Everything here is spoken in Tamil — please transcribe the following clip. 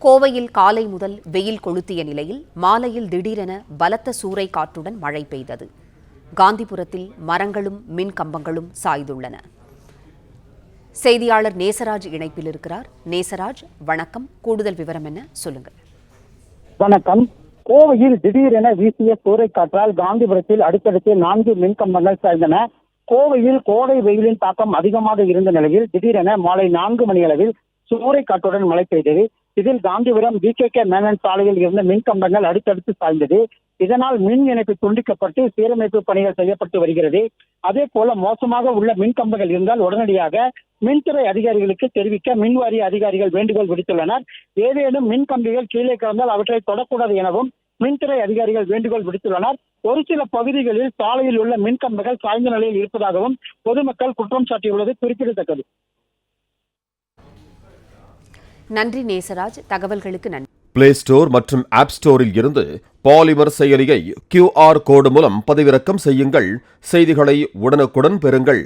கோவையில் காலை முதல் வெயில் கொளுத்திய நிலையில் மாலையில் திடீரென பலத்த சூறை காற்றுடன் மழை பெய்தது. காந்திபுரத்தில் மரங்களும் மின் கம்பங்களும் சாய்ந்துள்ளன. செய்தியாளர் நேசராஜ் இணைப்பில் இருக்கிறார். நேசராஜ், வணக்கம். கூடுதல் விவரம் என்ன, சொல்லுங்கள். வணக்கம். கோவையில் திடீரென வீசிய சூறை காற்றால் காந்திபுரத்தில் அடுத்தடுத்து 4 மின் கம்பங்கள் சாய்ந்தன. கோவையில் கோடை வெயிலின் தாக்கம் அதிகமாக இருந்த நிலையில் திடீரென மாலை 4 மணியளவில் சூறை காற்றுடன் மழை பெய்தது. இதில் காந்திபுரம் BKK மேனன் சாலையில் இருந்த மின் கம்பங்கள் அடுத்தடுத்து சாய்ந்தது. இதனால் மின் இணைப்பு துண்டிக்கப்பட்டு சீரமைப்பு பணிகள் செய்யப்பட்டு வருகிறது. அதே போல மோசமாக உள்ள மின் கம்பங்கள் இருந்தால் உடனடியாக மின்துறை அதிகாரிகளுக்கு தெரிவிக்க மின்வாரிய அதிகாரிகள் வேண்டுகோள் விடுத்துள்ளனர். ஏதேனும் மின் கம்பிகள் கீழே கிடந்தால் அவற்றை தொடக்கூடாது எனவும் மின்துறை அதிகாரிகள் வேண்டுகோள் விடுத்துள்ளனர். ஒரு சில பகுதிகளில் சாலையில் உள்ள மின் கம்பங்கள் சாய்ந்த நிலையில் இருப்பதாகவும் பொதுமக்கள் குற்றம் சாட்டியுள்ளது குறிப்பிடத்தக்கது. நன்றி நேசராஜ், தகவல்களுக்கு நன்றி. பிளே ஸ்டோர் மற்றும் ஆப் ஸ்டோரில் இருந்து பாலிமர் செயலியை QR கோடு மூலம் பதிவிறக்கம் செய்யுங்கள். செய்திகளை உடனுக்குடன் பெறுங்கள்.